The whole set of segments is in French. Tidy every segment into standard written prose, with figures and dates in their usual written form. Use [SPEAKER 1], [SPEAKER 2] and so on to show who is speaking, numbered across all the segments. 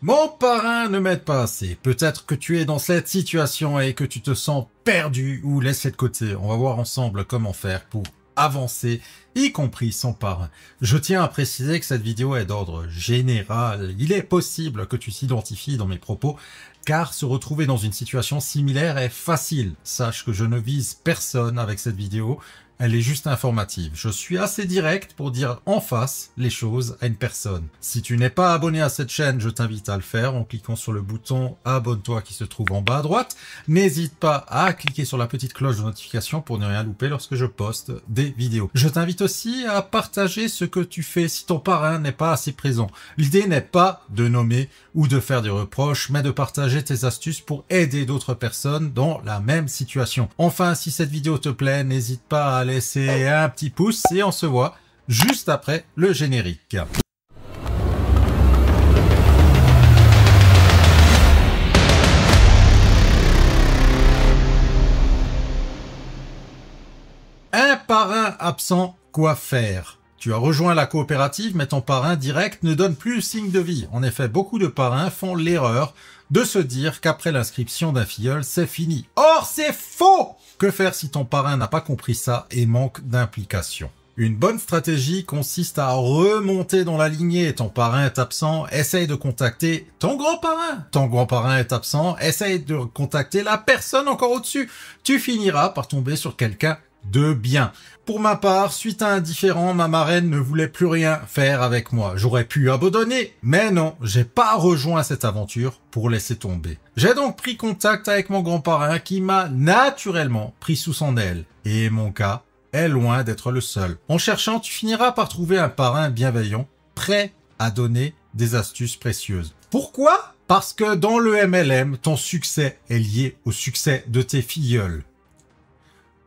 [SPEAKER 1] Mon parrain ne m'aide pas assez. Peut-être que tu es dans cette situation et que tu te sens perdu ou laissé de côté. On va voir ensemble comment faire pour avancer, y compris sans parrain. Je tiens à préciser que cette vidéo est d'ordre général. Il est possible que tu t'identifies dans mes propos, car se retrouver dans une situation similaire est facile. Sache que je ne vise personne avec cette vidéo. Elle est juste informative. Je suis assez direct pour dire en face les choses à une personne. Si tu n'es pas abonné à cette chaîne, je t'invite à le faire en cliquant sur le bouton abonne-toi qui se trouve en bas à droite. N'hésite pas à cliquer sur la petite cloche de notification pour ne rien louper lorsque je poste des vidéos. Je t'invite aussi à partager ce que tu fais si ton parrain n'est pas assez présent. L'idée n'est pas de nommer ou de faire des reproches, mais de partager tes astuces pour aider d'autres personnes dans la même situation. Enfin, si cette vidéo te plaît, n'hésite pas à laisser un petit pouce et on se voit juste après le générique. Un parrain absent, quoi faire? Tu as rejoint la coopérative, mais ton parrain direct ne donne plus signe de vie. En effet, beaucoup de parrains font l'erreur de se dire qu'après l'inscription d'un filleul, c'est fini. Or, c'est faux! Que faire si ton parrain n'a pas compris ça et manque d'implication? Une bonne stratégie consiste à remonter dans la lignée. Ton parrain est absent, essaye de contacter ton grand-parrain. Ton grand-parrain est absent, essaye de contacter la personne encore au-dessus. Tu finiras par tomber sur quelqu'un de bien. Pour ma part, suite à un différend, ma marraine ne voulait plus rien faire avec moi. J'aurais pu abandonner, mais non, j'ai pas rejoint cette aventure pour laisser tomber. J'ai donc pris contact avec mon grand-parrain qui m'a naturellement pris sous son aile. Et mon cas est loin d'être le seul. En cherchant, tu finiras par trouver un parrain bienveillant, prêt à donner des astuces précieuses. Pourquoi? Parce que dans le MLM, ton succès est lié au succès de tes filleuls.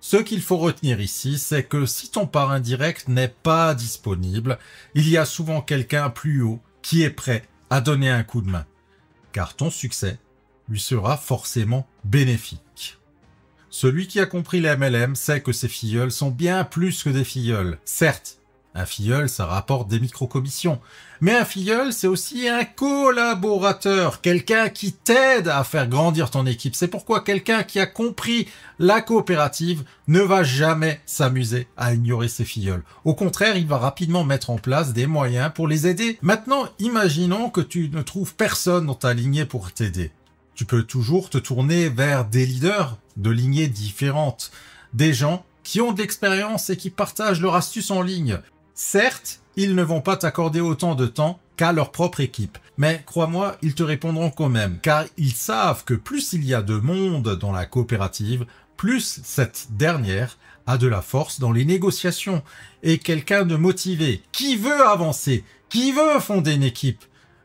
[SPEAKER 1] Ce qu'il faut retenir ici, c'est que si ton parrain direct n'est pas disponible, il y a souvent quelqu'un plus haut qui est prêt à donner un coup de main. Car ton succès lui sera forcément bénéfique. Celui qui a compris les MLM sait que ses filleuls sont bien plus que des filleuls. Certes, un filleul, ça rapporte des micro-commissions. Mais un filleul, c'est aussi un collaborateur, quelqu'un qui t'aide à faire grandir ton équipe. C'est pourquoi quelqu'un qui a compris la coopérative ne va jamais s'amuser à ignorer ses filleuls. Au contraire, il va rapidement mettre en place des moyens pour les aider. Maintenant, imaginons que tu ne trouves personne dans ta lignée pour t'aider. Tu peux toujours te tourner vers des leaders de lignées différentes, des gens qui ont de l'expérience et qui partagent leurs astuces en ligne. Certes, ils ne vont pas t'accorder autant de temps qu'à leur propre équipe. Mais crois-moi, ils te répondront quand même, car ils savent que plus il y a de monde dans la coopérative, plus cette dernière a de la force dans les négociations. Et quelqu'un de motivé, qui veut avancer, qui veut fonder une équipe,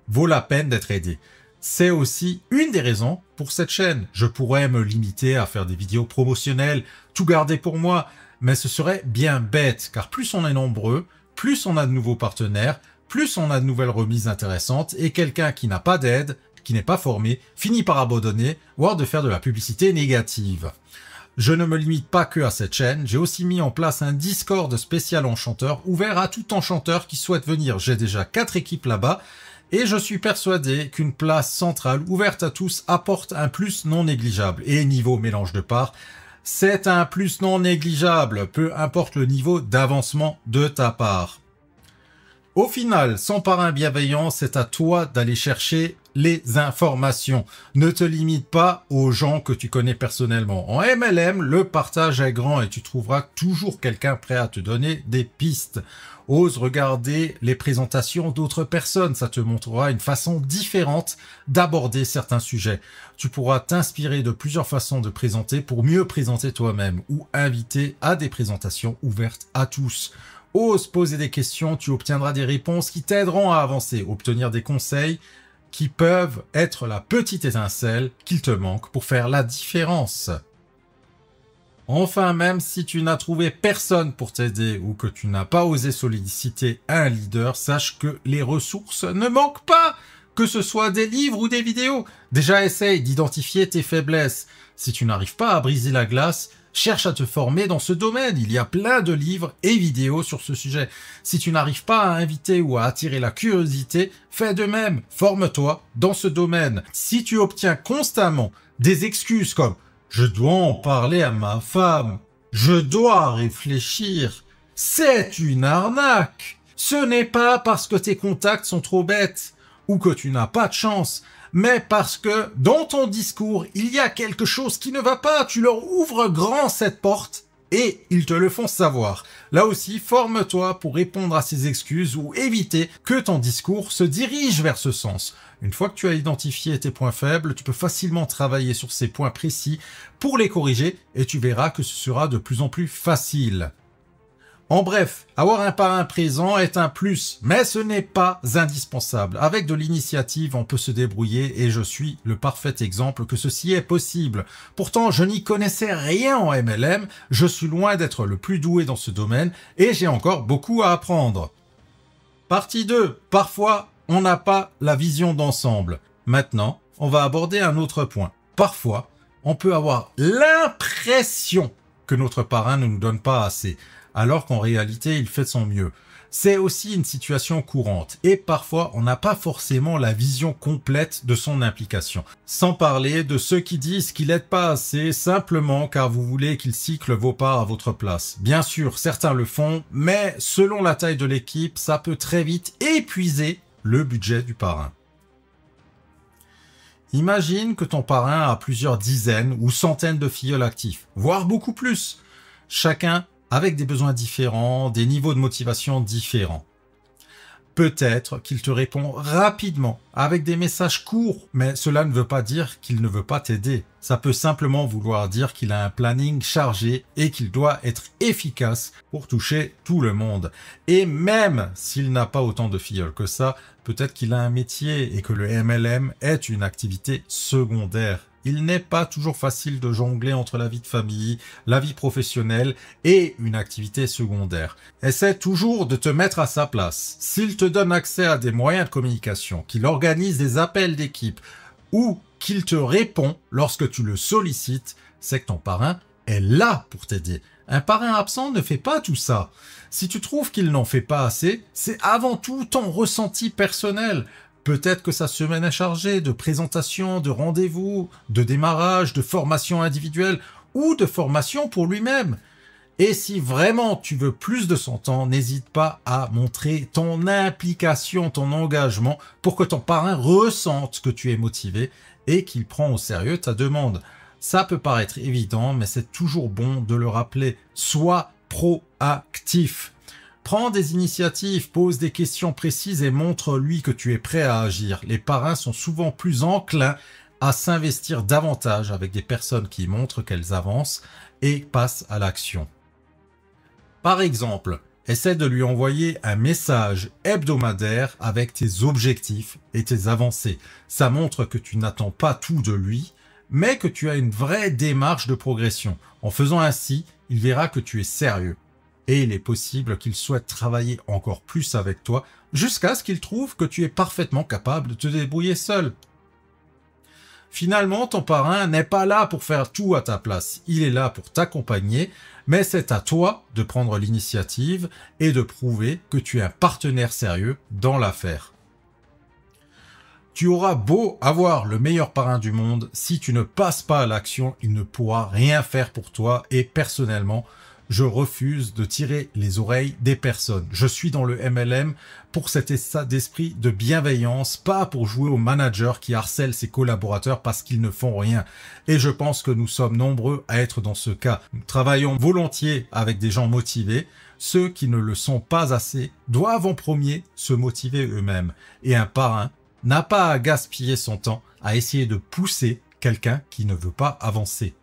[SPEAKER 1] vaut la peine d'être aidé. C'est aussi une des raisons pour cette chaîne. Je pourrais me limiter à faire des vidéos promotionnelles, tout garder pour moi, mais ce serait bien bête, car plus on est nombreux, plus on a de nouveaux partenaires, plus on a de nouvelles remises intéressantes, et quelqu'un qui n'a pas d'aide, qui n'est pas formé, finit par abandonner, voire de faire de la publicité négative. Je ne me limite pas que à cette chaîne, j'ai aussi mis en place un Discord spécial enchanteur, ouvert à tout enchanteur qui souhaite venir. J'ai déjà 4 équipes là-bas, et je suis persuadé qu'une place centrale ouverte à tous apporte un plus non négligeable. Et niveau mélange de parts, c'est un plus non négligeable, peu importe le niveau d'avancement de ta part. Au final, sans parrain bienveillant, c'est à toi d'aller chercher les informations. Ne te limite pas aux gens que tu connais personnellement. En MLM, le partage est grand et tu trouveras toujours quelqu'un prêt à te donner des pistes. Ose regarder les présentations d'autres personnes, ça te montrera une façon différente d'aborder certains sujets. Tu pourras t'inspirer de plusieurs façons de présenter pour mieux présenter toi-même ou inviter à des présentations ouvertes à tous. Ose poser des questions, tu obtiendras des réponses qui t'aideront à avancer, obtenir des conseils qui peuvent être la petite étincelle qu'il te manque pour faire la différence. Enfin, même si tu n'as trouvé personne pour t'aider ou que tu n'as pas osé solliciter un leader, sache que les ressources ne manquent pas, que ce soit des livres ou des vidéos. Déjà, essaye d'identifier tes faiblesses. Si tu n'arrives pas à briser la glace, cherche à te former dans ce domaine. Il y a plein de livres et vidéos sur ce sujet. Si tu n'arrives pas à inviter ou à attirer la curiosité, fais de même. Forme-toi dans ce domaine. Si tu obtiens constamment des excuses comme « je dois en parler à ma femme »,« je dois réfléchir », c'est une arnaque. Ce n'est pas parce que tes contacts sont trop bêtes ou que tu n'as pas de chance, mais parce que dans ton discours, il y a quelque chose qui ne va pas. Tu leur ouvres grand cette porte et ils te le font savoir. Là aussi, forme-toi pour répondre à ces excuses ou éviter que ton discours se dirige vers ce sens. Une fois que tu as identifié tes points faibles, tu peux facilement travailler sur ces points précis pour les corriger et tu verras que ce sera de plus en plus facile. En bref, avoir un parrain présent est un plus, mais ce n'est pas indispensable. Avec de l'initiative, on peut se débrouiller et je suis le parfait exemple que ceci est possible. Pourtant, je n'y connaissais rien en MLM, je suis loin d'être le plus doué dans ce domaine et j'ai encore beaucoup à apprendre. Partie 2. Parfois, on n'a pas la vision d'ensemble. Maintenant, on va aborder un autre point. Parfois, on peut avoir l'impression que notre parrain ne nous donne pas assez, alors qu'en réalité, il fait de son mieux. C'est aussi une situation courante et parfois, on n'a pas forcément la vision complète de son implication. Sans parler de ceux qui disent qu'il n'aide pas assez simplement car vous voulez qu'il cycle vos parts à votre place. Bien sûr, certains le font, mais selon la taille de l'équipe, ça peut très vite épuiser le budget du parrain. Imagine que ton parrain a plusieurs dizaines ou centaines de filleuls actifs, voire beaucoup plus. Chacun avec des besoins différents, des niveaux de motivation différents. Peut-être qu'il te répond rapidement, avec des messages courts, mais cela ne veut pas dire qu'il ne veut pas t'aider. Ça peut simplement vouloir dire qu'il a un planning chargé et qu'il doit être efficace pour toucher tout le monde. Et même s'il n'a pas autant de filleuls que ça, peut-être qu'il a un métier et que le MLM est une activité secondaire. Il n'est pas toujours facile de jongler entre la vie de famille, la vie professionnelle et une activité secondaire. Essaie toujours de te mettre à sa place. S'il te donne accès à des moyens de communication, qu'il organise des appels d'équipe ou qu'il te répond lorsque tu le sollicites, c'est que ton parrain est là pour t'aider. Un parrain absent ne fait pas tout ça. Si tu trouves qu'il n'en fait pas assez, c'est avant tout ton ressenti personnel. Peut-être que sa semaine est chargée de présentations, de rendez-vous, de démarrage, de formation individuelle ou de formation pour lui-même. Et si vraiment tu veux plus de son temps, n'hésite pas à montrer ton implication, ton engagement pour que ton parrain ressente que tu es motivé et qu'il prend au sérieux ta demande. Ça peut paraître évident, mais c'est toujours bon de le rappeler. Sois proactif. Prends des initiatives, pose des questions précises et montre-lui que tu es prêt à agir. Les parrains sont souvent plus enclins à s'investir davantage avec des personnes qui montrent qu'elles avancent et passent à l'action. Par exemple, essaie de lui envoyer un message hebdomadaire avec tes objectifs et tes avancées. Ça montre que tu n'attends pas tout de lui, mais que tu as une vraie démarche de progression. En faisant ainsi, il verra que tu es sérieux. Et il est possible qu'il souhaite travailler encore plus avec toi jusqu'à ce qu'il trouve que tu es parfaitement capable de te débrouiller seul. Finalement, ton parrain n'est pas là pour faire tout à ta place. Il est là pour t'accompagner, mais c'est à toi de prendre l'initiative et de prouver que tu es un partenaire sérieux dans l'affaire. Tu auras beau avoir le meilleur parrain du monde, si tu ne passes pas à l'action, il ne pourra rien faire pour toi et personnellement, je refuse de tirer les oreilles des personnes. Je suis dans le MLM pour cet état d'esprit de bienveillance, pas pour jouer au manager qui harcèle ses collaborateurs parce qu'ils ne font rien. Et je pense que nous sommes nombreux à être dans ce cas. Nous travaillons volontiers avec des gens motivés. Ceux qui ne le sont pas assez doivent en premier se motiver eux-mêmes. Et un parrain n'a pas à gaspiller son temps à essayer de pousser quelqu'un qui ne veut pas avancer.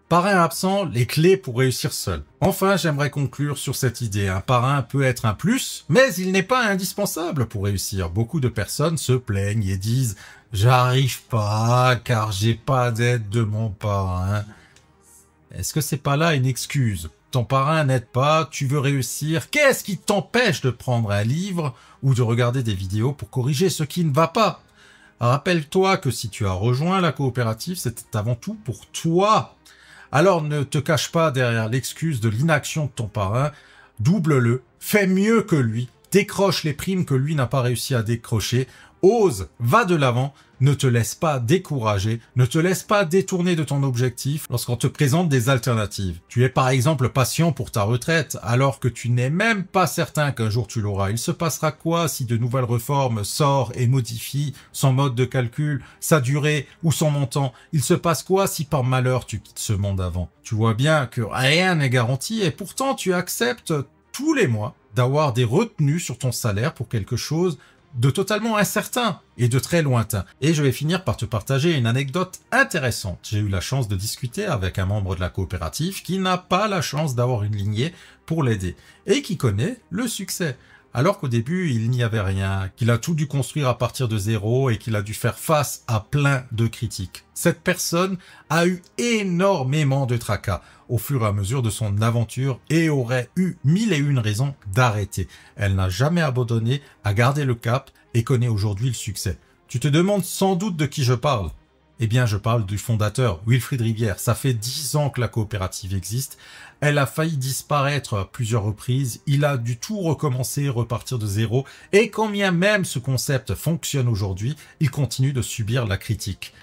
[SPEAKER 1] Parrain absent, les clés pour réussir seul. Enfin, j'aimerais conclure sur cette idée. Un parrain peut être un plus, mais il n'est pas indispensable pour réussir. Beaucoup de personnes se plaignent et disent « J'arrive pas car j'ai pas d'aide de mon parrain ». Est-ce que c'est pas là une excuse? Ton parrain n'aide pas, tu veux réussir. Qu'est-ce qui t'empêche de prendre un livre ou de regarder des vidéos pour corriger ce qui ne va pas? Rappelle-toi que si tu as rejoint la coopérative, c'était avant tout pour toi. Alors ne te cache pas derrière l'excuse de l'inaction de ton parrain, double-le, fais mieux que lui, décroche les primes que lui n'a pas réussi à décrocher, ose, va de l'avant, ne te laisse pas décourager, ne te laisse pas détourner de ton objectif lorsqu'on te présente des alternatives. Tu es par exemple patient pour ta retraite alors que tu n'es même pas certain qu'un jour tu l'auras. Il se passera quoi si de nouvelles réformes sortent et modifient son mode de calcul, sa durée ou son montant? Il se passe quoi si par malheur tu quittes ce monde avant? Tu vois bien que rien n'est garanti et pourtant tu acceptes tous les mois d'avoir des retenues sur ton salaire pour quelque chose de totalement incertain et de très lointain. Et je vais finir par te partager une anecdote intéressante. J'ai eu la chance de discuter avec un membre de la coopérative qui n'a pas la chance d'avoir une lignée pour l'aider et qui connaît le succès. Alors qu'au début, il n'y avait rien, qu'il a tout dû construire à partir de zéro et qu'il a dû faire face à plein de critiques. Cette personne a eu énormément de tracas au fur et à mesure de son aventure et aurait eu 1001 raisons d'arrêter. Elle n'a jamais abandonné, a gardé le cap et connaît aujourd'hui le succès. Tu te demandes sans doute de qui je parle. Eh bien, je parle du fondateur, Wilfried Rivière. Ça fait 10 ans que la coopérative existe. Elle a failli disparaître à plusieurs reprises. Il a dû tout recommencer, repartir de zéro. Et quand bien même ce concept fonctionne aujourd'hui, il continue de subir la critique.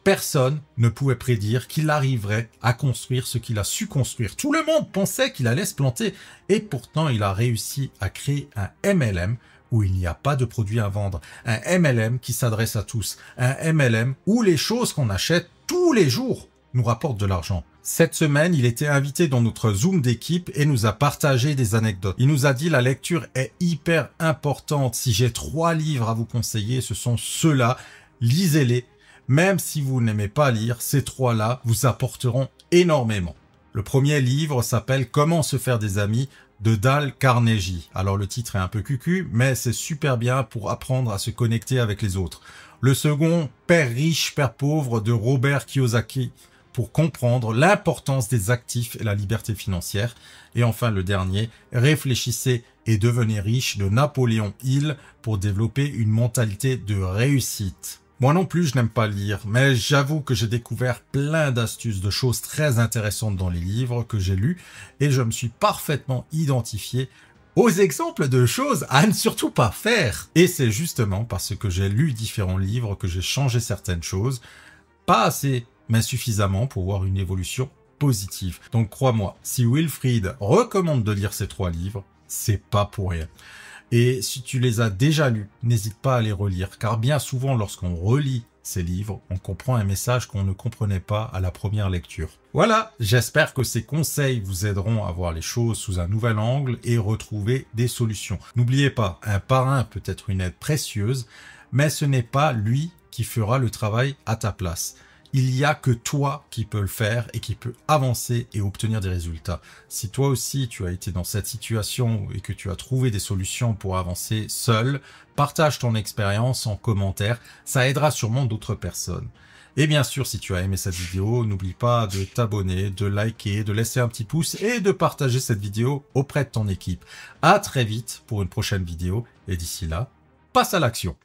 [SPEAKER 1] Personne ne pouvait prédire qu'il arriverait à construire ce qu'il a su construire. Tout le monde pensait qu'il allait se planter. Et pourtant, il a réussi à créer un MLM où il n'y a pas de produit à vendre. Un MLM qui s'adresse à tous. Un MLM où les choses qu'on achète tous les jours nous rapportent de l'argent. Cette semaine, il était invité dans notre Zoom d'équipe et nous a partagé des anecdotes. Il nous a dit la lecture est hyper importante. Si j'ai 3 livres à vous conseiller, ce sont ceux-là. Lisez-les. Même si vous n'aimez pas lire, ces 3-là vous apporteront énormément. Le premier livre s'appelle « Comment se faire des amis » de Dale Carnegie. Alors le titre est un peu cucu, mais c'est super bien pour apprendre à se connecter avec les autres. Le second, « Père riche, Père pauvre » de Robert Kiyosaki, pour comprendre l'importance des actifs et la liberté financière. Et enfin le dernier, « Réfléchissez et devenez riche » de Napoléon Hill pour développer une mentalité de réussite. Moi non plus, je n'aime pas lire, mais j'avoue que j'ai découvert plein d'astuces, de choses très intéressantes dans les livres que j'ai lus et je me suis parfaitement identifié aux exemples de choses à ne surtout pas faire. Et c'est justement parce que j'ai lu différents livres que j'ai changé certaines choses, pas assez, mais suffisamment pour voir une évolution positive. Donc crois-moi, si Wilfried recommande de lire ces 3 livres, c'est pas pour rien. Et si tu les as déjà lus, n'hésite pas à les relire, car bien souvent, lorsqu'on relit ces livres, on comprend un message qu'on ne comprenait pas à la première lecture. Voilà, j'espère que ces conseils vous aideront à voir les choses sous un nouvel angle et retrouver des solutions. N'oubliez pas, un parrain peut être une aide précieuse, mais ce n'est pas lui qui fera le travail à ta place. Il n'y a que toi qui peux le faire et qui peut avancer et obtenir des résultats. Si toi aussi tu as été dans cette situation et que tu as trouvé des solutions pour avancer seul, partage ton expérience en commentaire, ça aidera sûrement d'autres personnes. Et bien sûr, si tu as aimé cette vidéo, n'oublie pas de t'abonner, de liker, de laisser un petit pouce et de partager cette vidéo auprès de ton équipe. À très vite pour une prochaine vidéo et d'ici là, passe à l'action.